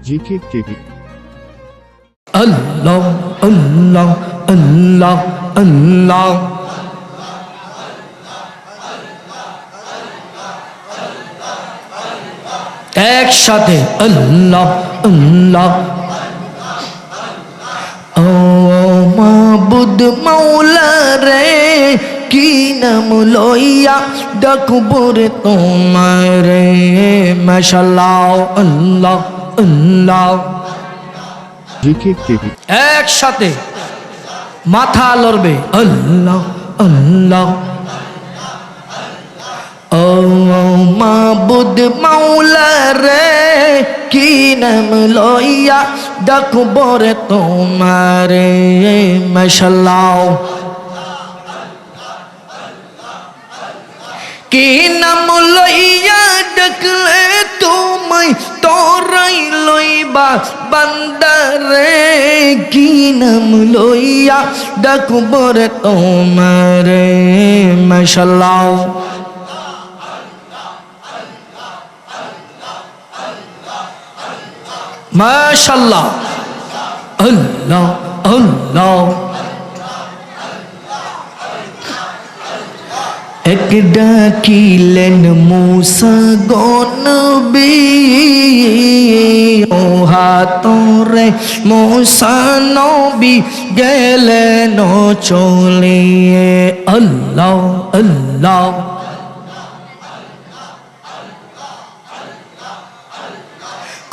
GK TV. আল্লাহ আল্লাহ আল্লাহ আল্লাহ একসাথে আল্লাহ আল্লাহ। ও মাবুদ মাওলা রে, কি নাম লইয়া ডাকবো রে তোমারে। মাশাআল্লাহ আল্লাহ আল্লাহ। GK TV. একসাথে মাথা লড়বে আল্লাহ আল্লাহ। ও মাবুদ মাওলা রে, কি নাম লইয়া ডাকবো রে তোমারে। মাশাআল্লাহ। কি নাম লইয়া ডাকলে তোমায় তোরাই লইবা বান্দারে। কি নাম লইয়া ডাকবো রে তোমারে। মাশাআল্লাহ। মাশাআল্লাহ আল্লাহ আল্লাহ। এক ডাকিলেন মূসা গনবী, ও হাতরে মূসা নবী গেলেন চলিয়ে আল্লাহ আল্লাহ।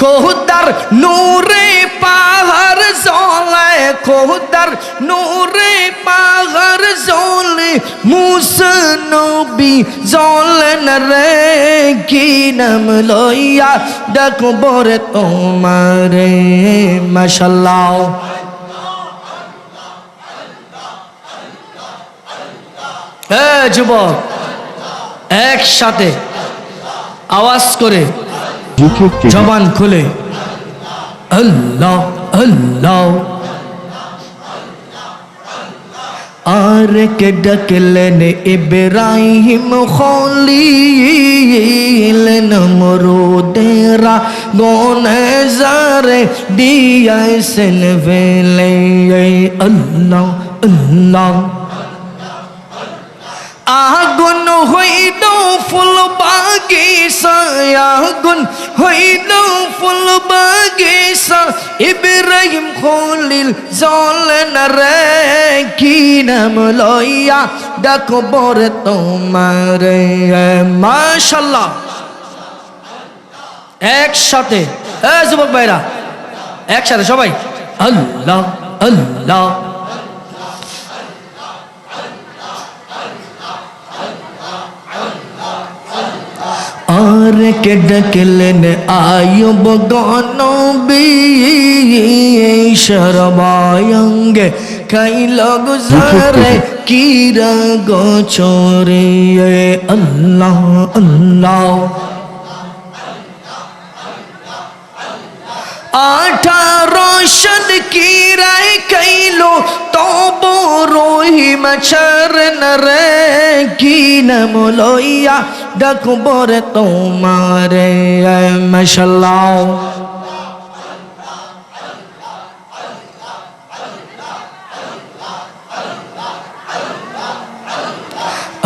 খোদার নূরে পাহাড় জ্বলে, খোদার নূরে পাহাড় জ্বলে, মূসা নবী জ্বলেন রে। কি নাম লইয়া ডাকবো রে তোমারে। মাশাআল্লাহ। এ যুবক, একসাথে আওয়াজ করে জিকে টিভি। জবান খুলে আল্লাহ আল্লাহ। আর কে ডাকলেন ইব্রাহিম খলিল, নমরুদেরা গনেজারে দিয়াছেন ফেলে আল্লাহ আল্লাহ। আগুন হইল ফুল বাগিচা, আগুন হইল ফুল বাগিচা, ইব্রাহিম খলিল জ্বলেন রে। কি নাম লইয়া ডাকবো রে তোমারে। মাশাআল্লাহ। একসাথে যুবক ভাইরা, একসাথে সবাই আল্লাহ আল্লাহ। আর কে ডাকলেন আয়ুব গনবী, সর্বাঙ্গে খাইল গুজারে কিরা গোচরে আল্লাহ আল্লাহ। 18 কিরাই খাইলো তব রহিম চরণ রে। কি নাম লইয়া ডাকবো রে তোমারে। মাশাআল্লাহ।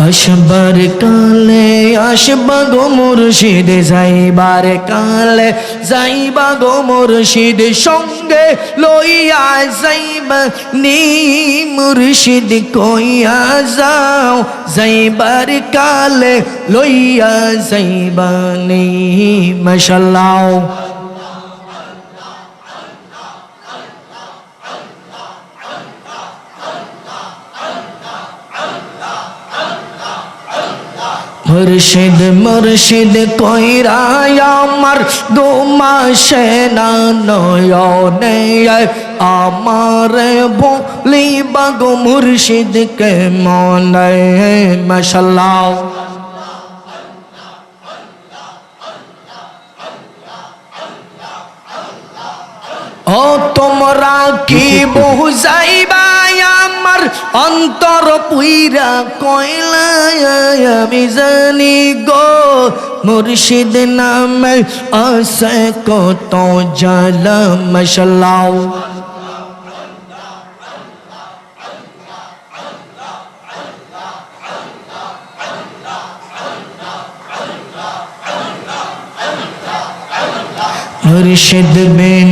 আসবার কালে আসবা গো মুর্শিদ, যাইবার কালে যাইবা গো মুর্শিদ, সঙ্গে লইয়া যাইবা নি মুর্শিদ কইয়া যাও। যাইবার কালে লইয়া যাইবা নি। মাশাআল্লাহ। মুর্শিদ মুর্শিদ কইরা আমার দুমাসে না নয়নে, আমার বলিবা গো মুর্শিদ কে মনে। মাশাআল্লাহ। ও তোমরা কি বুঝাইবা আমার অন্তর পুইরা কইলা, আমি জানি গো মুর্শিদ নামে আছে কত জালা মাশাআল্লাহ मुर्शिद में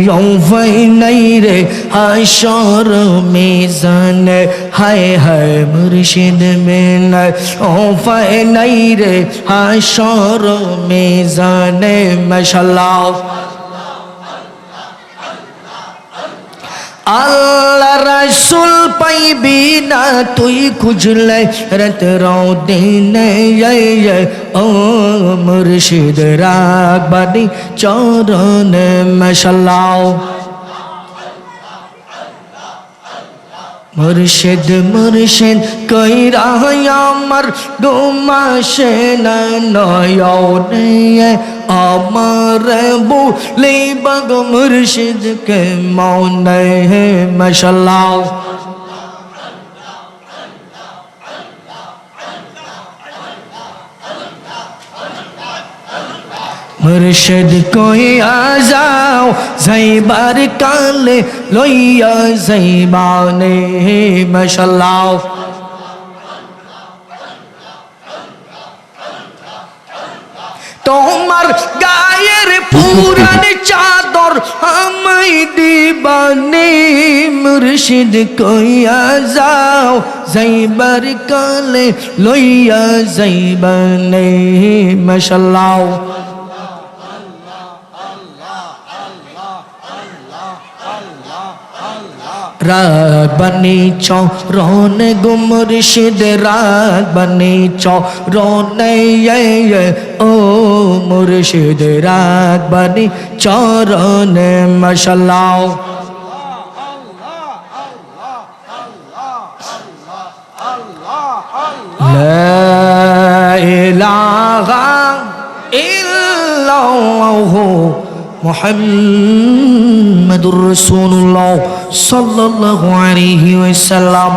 नौफै नहीं रे हाशर मीज़ान हाय हाय मुर्शिद में नौफै नहीं रे हाशर मीज़ान माशाअल्लाह আল্লাহ রাসূল পাইবি না তুই খুঁজলে রাত রাও দিনে ও মুর্শিদ রাগবানি চরণে মাশাআল্লাহ মুর্শিদ মুর্শিদ কইরা আমার দুমাসে না নয়নে আমার বলি বগ মুর্শিদ কে মৌনে মাশাআল্লাহ मुर्शिद कोया जाओ ज़ैबार काले लोया ज़ैबाने माशाअल्लाह তোমার গায়ের পুরান চাদর আমাই দিবানে মুর্শিদ কইয়া যাও যাইবার কালে লইয়া যাইবানে মাশাআল্লাহ রাগবানি চরণে গো মুর্শিদ রাগবানি চরণে ও মুর্শিদ রাগবানি চরণে মাশাআল্লাহ লা ইলাহা ইল্লাল্লাহু মুহাম্মাদুর রাসূলুল্লাহ সাল্লাল্লাহু আলাইহি ওয়াসাল্লাম